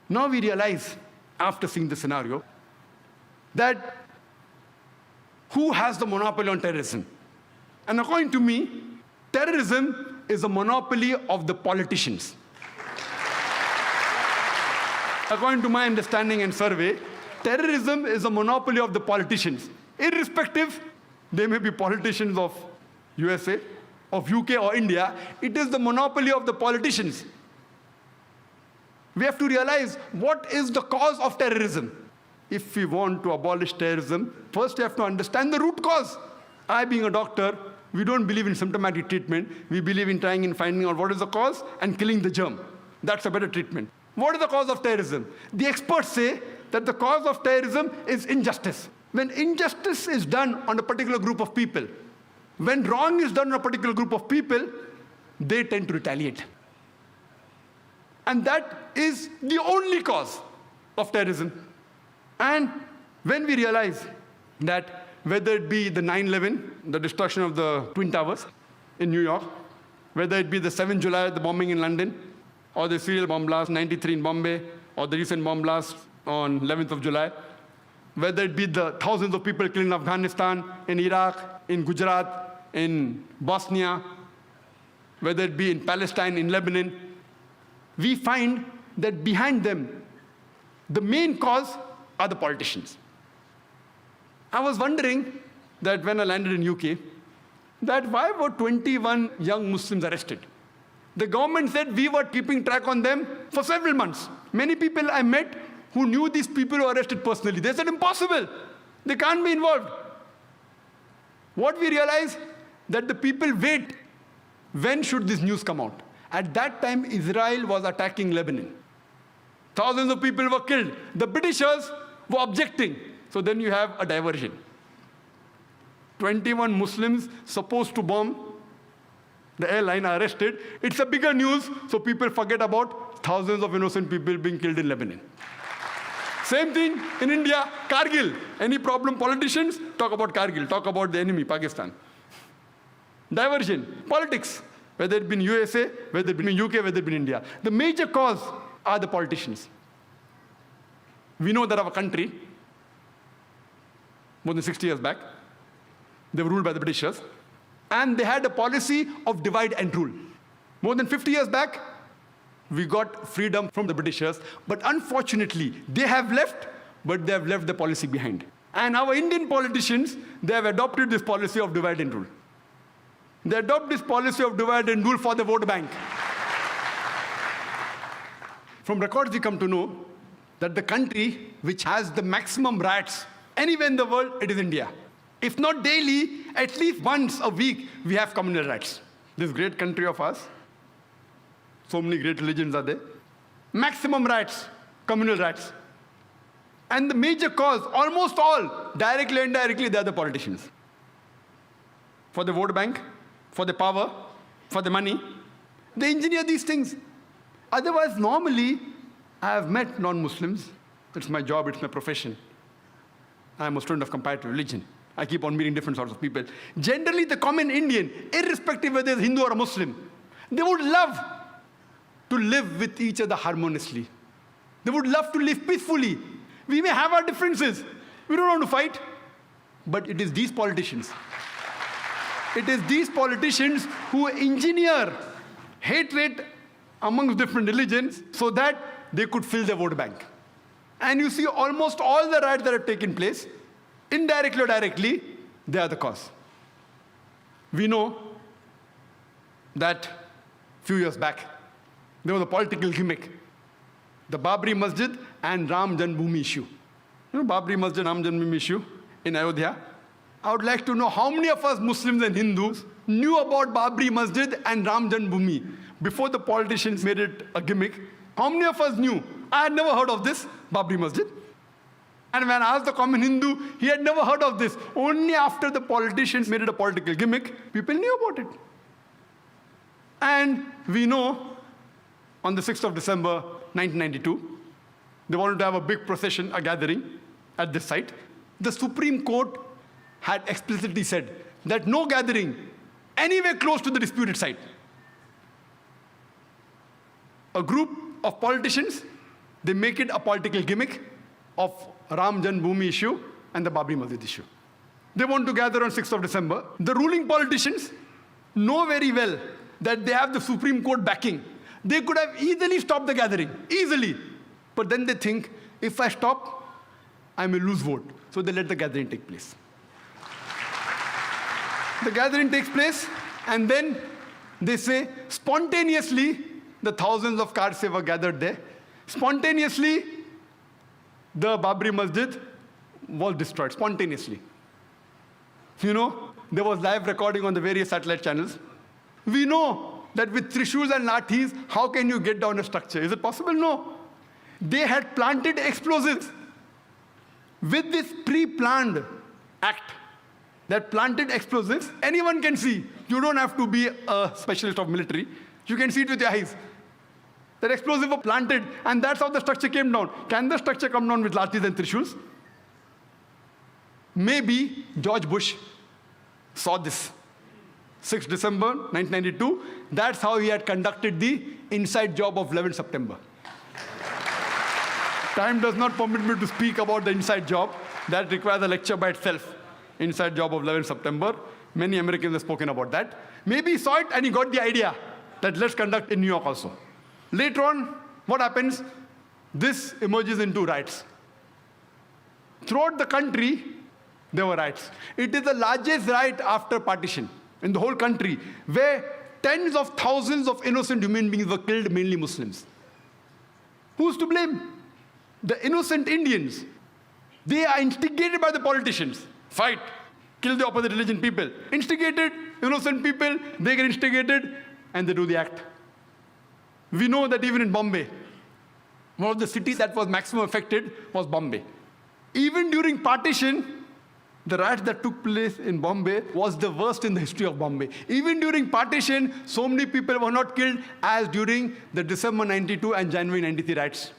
Now we realize, after seeing the scenario, that who has the monopoly on terrorism? And according to me, terrorism is a monopoly of the politicians. According to my understanding and survey, terrorism is a monopoly of the politicians. Irrespective, they may be politicians of USA, of UK or India, it is the monopoly of the politicians. We have to realize what is the cause of terrorism. If we want to abolish terrorism, first we have to understand the root cause. I, being a doctor, we don't believe in symptomatic treatment. We believe in trying and finding out what is the cause and killing the germ. That's a better treatment. What is the cause of terrorism? The experts say that the cause of terrorism is injustice. When injustice is done on a particular group of people, when wrong is done on a particular group of people, they tend to retaliate. And that is the only cause of terrorism. And when we realize that whether it be the 9/11, the destruction of the Twin Towers in New York, whether it be the 7th July, the bombing in London, or the serial bomb blast 93 in Bombay, or the recent bomb blast on 11th of July, whether it be the thousands of people killed in Afghanistan, in Iraq, in Gujarat, in Bosnia, whether it be in Palestine, in Lebanon, we find that behind them, the main cause are the politicians. I was wondering that when I landed in UK, that why were 21 young Muslims arrested? The government said we were keeping track on them for several months. Many people I met who knew these people were arrested personally. They said, impossible. They can't be involved. What we realized, that the people wait, when should this news come out? At that time, Israel was attacking Lebanon. Thousands of people were killed. The Britishers were objecting. So then you have a diversion. 21 Muslims supposed to bomb the airline are arrested. It's a bigger news, so people forget about thousands of innocent people being killed in Lebanon. Same thing in India, Kargil. Any problem, politicians talk about Kargil, talk about the enemy, Pakistan. Diversion, politics, whether it be in USA, whether it be in UK, whether it be in India. The major cause are the politicians. We know that our country, more than 60 years back, they were ruled by the Britishers, and they had a policy of divide and rule. More than 50 years back, we got freedom from the Britishers, but unfortunately, they have left, but they have left the policy behind. And our Indian politicians, they have adopted this policy of divide and rule. They adopt this policy of divide and rule for the vote bank. From records, we come to know that the country which has the maximum riots anywhere in the world, it is India. If not daily, at least once a week, we have communal riots. This great country of ours, so many great religions are there. Maximum riots, communal riots. And the major cause, almost all, directly and indirectly, they are the politicians. For the vote bank, for the power, for the money, they engineer these things. Otherwise, normally, I have met non-Muslims. It's my job, it's my profession. I'm a student of comparative religion. I keep on meeting different sorts of people. Generally, the common Indian, irrespective whether it's Hindu or a Muslim, they would love to live with each other harmoniously. They would love to live peacefully. We may have our differences. We don't want to fight. But it is these politicians. It is these politicians who engineer hatred amongst different religions so that they could fill their vote bank. And you see almost all the riots that have taken place, indirectly or directly, they are the cause. We know that a few years back, there was a political gimmick. The Babri Masjid and Ram Janmabhoomi issue. You know Babri Masjid, Ram Janmabhoomi issue in Ayodhya? I would like to know how many of us Muslims and Hindus knew about Babri Masjid and Ram Janmabhoomi before the politicians made it a gimmick. How many of us knew? I had never heard of this, Babri Masjid. And when I asked the common Hindu, he had never heard of this. Only after the politicians made it a political gimmick, people knew about it. And we know, on the 6th of December, 1992, they wanted to have a big procession, a gathering at this site. The Supreme Court had explicitly said that no gathering anywhere close to the disputed site. A group of politicians, They make it a political gimmick of Ram Janmabhoomi issue and the Babri Masjid issue. They want to gather on 6th of December. The ruling politicians know very well that they have the Supreme Court backing. They could have easily stopped the gathering, easily. But then they think, if I stop, I may lose vote. So they let the gathering take place. The gathering takes place, and then they say, spontaneously, the thousands of cars were gathered there. Spontaneously, the Babri Masjid was destroyed, spontaneously. You know, there was live recording on the various satellite channels. We know that with trishuls and lathis, how can you get down a structure? Is it possible? No. They had planted explosives. With this pre-planned act, that planted explosives, anyone can see. You don't have to be a specialist of military. You can see it with your eyes. That explosive were planted, and that's how the structure came down. Can the structure come down with lathis and trishuls? Maybe George Bush saw this. 6th December 1992, that's how he had conducted the inside job of 11 September. Time does not permit me to speak about the inside job. That requires a lecture by itself. Inside job of 11 September. Many Americans have spoken about that. Maybe he saw it and he got the idea that let's conduct in New York also. Later on, what happens? This emerges into riots. Throughout the country, there were riots. It is the largest riot after partition in the whole country, where tens of thousands of innocent human beings were killed, mainly Muslims. Who's to blame? The innocent Indians. They are instigated by the politicians. Fight, kill the opposite religion people. Instigated, innocent people, they get instigated, and they do the act. We know that even in Bombay, one of the cities that was maximum affected was Bombay. Even during partition, the riots that took place in Bombay was the worst in the history of Bombay. Even during partition, so many people were not killed as during the December 92 and January 93 riots.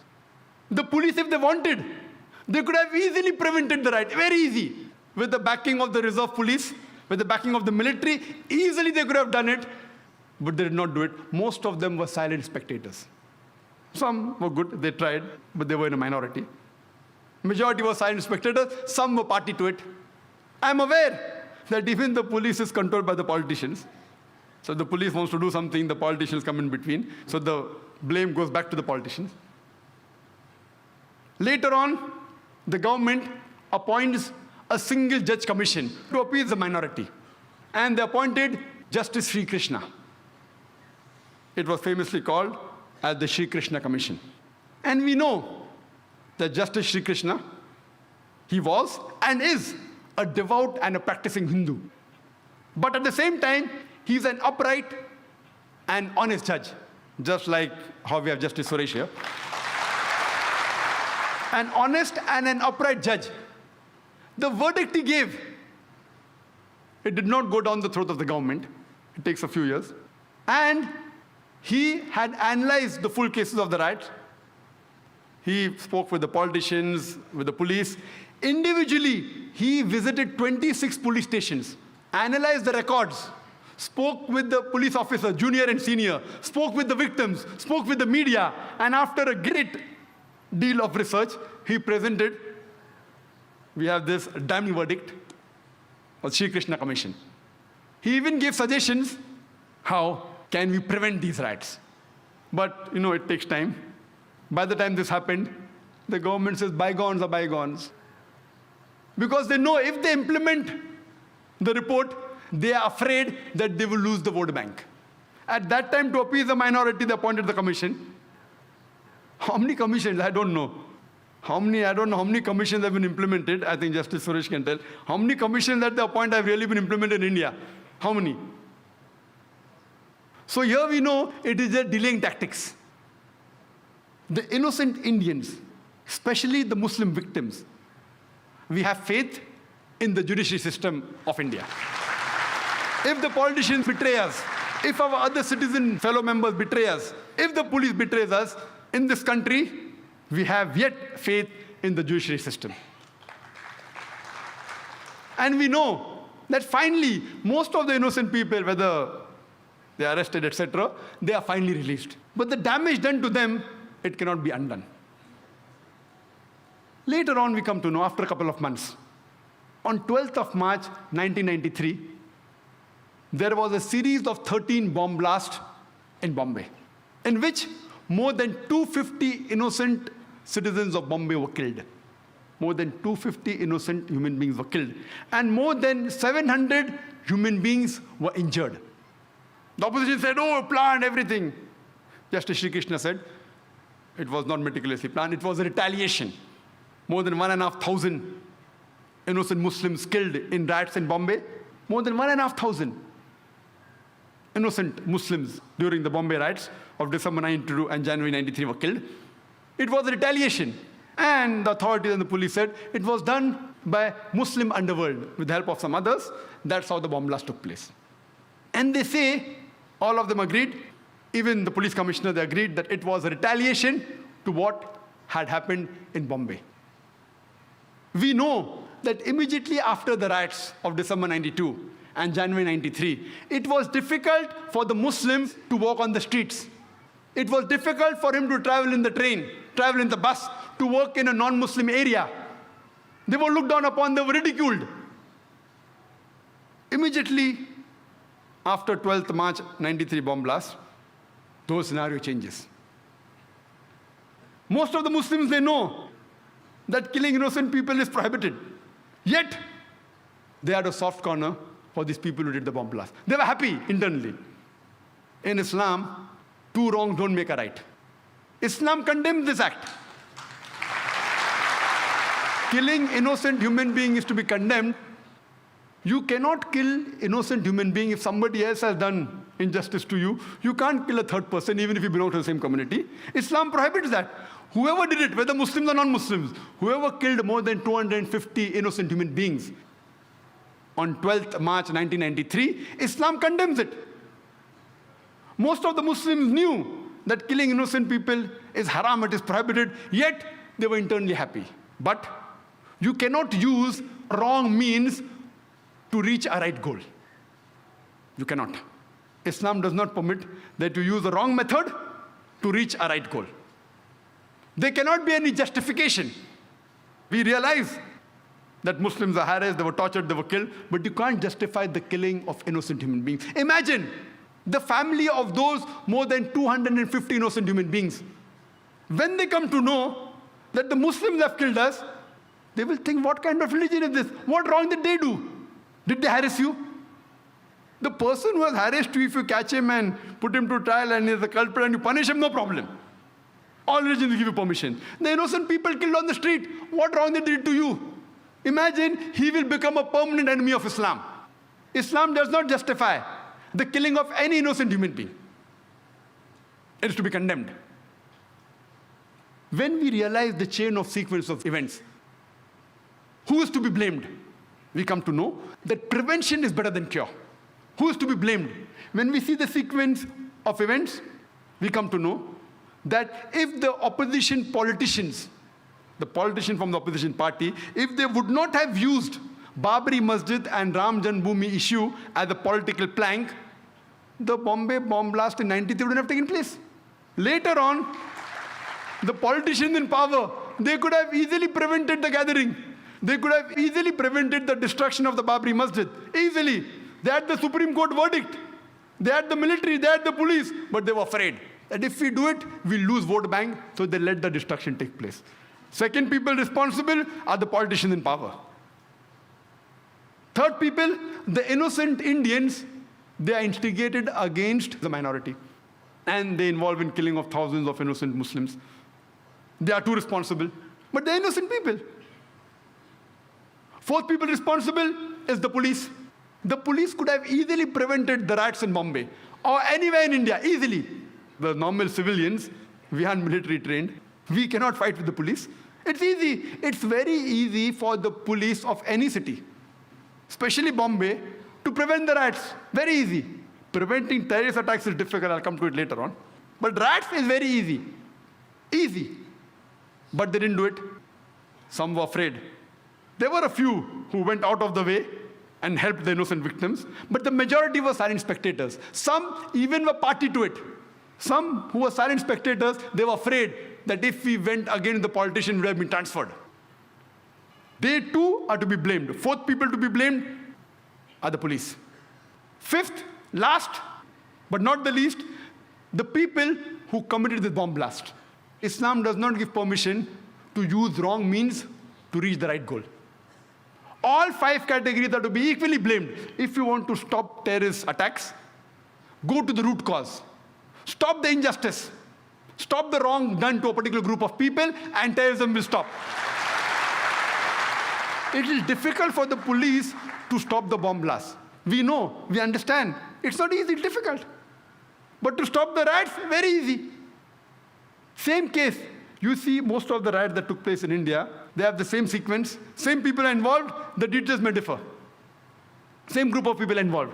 The police, if they wanted, they could have easily prevented the riot, very easy. With the backing of the reserve police, with the backing of the military, easily they could have done it, but they did not do it. Most of them were silent spectators. Some were good, they tried, but they were in a minority. Majority were silent spectators, some were party to it. I'm aware that even the police is controlled by the politicians. So the police wants to do something, the politicians come in between. So the blame goes back to the politicians. Later on, the government appoints a single judge commission to appease the minority. And they appointed Justice Sri Krishna. It was famously called as the Sri Krishna Commission. And we know that Justice Sri Krishna, he was and is a devout and a practicing Hindu. But at the same time, he's an upright and honest judge, just like how we have Justice Suresh here. An honest and an upright judge. The verdict he gave, it did not go down the throat of the government. It takes a few years. And he had analyzed the full cases of the riots. He spoke with the politicians, with the police. Individually, he visited 26 police stations, analyzed the records, spoke with the police officer, junior and senior, spoke with the victims, spoke with the media, and after a great deal of research, he presented, we have this damning verdict of Sri Krishna Commission. He even gave suggestions, how can we prevent these riots? But, you know, it takes time. By the time this happened, the government says bygones are bygones. Because they know if they implement the report, they are afraid that they will lose the vote bank. At that time, to appease the minority, they appointed the commission. How many commissions? I don't know. I don't know how many commissions have been implemented. I think Justice Suresh can tell. How many commissions that they appoint have really been implemented in India? How many? So here we know it is just delaying tactics. The innocent Indians, especially the Muslim victims, we have faith in the judiciary system of India. If the politicians betray us, if our other citizen fellow members betray us, if the police betrays us, in this country, we have yet faith in the judiciary system. And we know that finally, most of the innocent people, whether they are arrested, etc., they are finally released. But the damage done to them, it cannot be undone. Later on, we come to know, after a couple of months, on 12th of March 1993, there was a series of 13 bomb blasts in Bombay, in which more than 250 innocent citizens of Bombay were killed. More than 250 innocent human beings were killed. And more than 700 human beings were injured. The opposition said, oh, planned everything. Justice Shri Krishna said, it was not meticulously planned, it was a retaliation. More than 1,500 innocent Muslims killed in riots in Bombay. More than 1,500 innocent Muslims during the Bombay riots of December 92 and January 93 were killed. It was a retaliation. And the authorities and the police said it was done by Muslim underworld with the help of some others. That's how the bomb blast took place. And they say, all of them agreed, even the police commissioner, they agreed that it was a retaliation to what had happened in Bombay. We know that immediately after the riots of December 92 and January 93, it was difficult for the Muslims to walk on the streets. It was difficult for him to travel in the train, travel in the bus, to work in a non-Muslim area. They were looked down upon, they were ridiculed. Immediately after 12th March 93 bomb blast, those scenario changes. Most of the Muslims, they know that killing innocent people is prohibited. Yet, they had a soft corner for these people who did the bomb blast. They were happy internally. In Islam, two wrongs don't make a right. Islam condemns this act. Killing innocent human being is to be condemned. You cannot kill innocent human being if somebody else has done injustice to you. You can't kill a third person even if you belong to the same community. Islam prohibits that. Whoever did it, whether Muslims or non-Muslims, whoever killed more than 250 innocent human beings on 12th March 1993, Islam condemns it. Most of the Muslims knew that killing innocent people is haram, it is prohibited, yet they were internally happy. But you cannot use wrong means to reach a right goal. You cannot. Islam does not permit that you use the wrong method to reach a right goal. There cannot be any justification. We realize that Muslims are harassed, they were tortured, they were killed, but you can't justify the killing of innocent human beings. Imagine the family of those more than 250 innocent human beings. When they come to know that the Muslims have killed us, they will think, what kind of religion is this? What wrong did they do? Did they harass you? The person who has harassed you, if you catch him and put him to trial and he is a culprit and you punish him, no problem. All religions give you permission. The innocent people killed on the street, what wrong they did to you? Imagine he will become a permanent enemy of Islam. Islam does not justify the killing of any innocent human being. It is to be condemned. When we realize the chain of sequence of events, who is to be blamed? We come to know that prevention is better than cure. Who is to be blamed? When we see the sequence of events, we come to know that if the opposition politicians, the politician from the opposition party, if they would not have used Babri Masjid and Ram Janmabhoomi issue as a political plank, the Bombay bomb blast in 93 wouldn't have taken place. Later on, the politicians in power, they could have easily prevented the gathering. They could have easily prevented the destruction of the Babri Masjid. Easily. They had the Supreme Court verdict. They had the military, they had the police, but they were afraid that if we do it, we'll lose vote bank, so they let the destruction take place. Second people responsible are the politicians in power. Third people, the innocent Indians, they are instigated against the minority. And they involve in killing of thousands of innocent Muslims. They are too responsible, but they're innocent people. Fourth people responsible is the police. The police could have easily prevented the riots in Bombay or anywhere in India, easily. The normal civilians, we aren't military trained. We cannot fight with the police. It's easy. It's very easy for the police of any city, especially Bombay, to prevent the riots. Very easy. Preventing terrorist attacks is difficult. I'll come to it later on. But riots is very easy. Easy. But they didn't do it. Some were afraid. There were a few who went out of the way and helped the innocent victims, but the majority were silent spectators. Some even were party to it. Some who were silent spectators, they were afraid that if we went against the politician, we would have been transferred. They too are to be blamed. Fourth people to be blamed are the police. Fifth, last, but not the least, the people who committed the bomb blast. Islam does not give permission to use wrong means to reach the right goal. All 5 categories are to be equally blamed. If you want to stop terrorist attacks, go to the root cause. Stop the injustice. Stop the wrong done to a particular group of people, and terrorism will stop. It is difficult for the police to stop the bomb blast. We know, we understand. It's not easy, it's difficult. But to stop the riots, very easy. Same case. You see most of the riots that took place in India, they have the same sequence, same people are involved, the details may differ. Same group of people involved.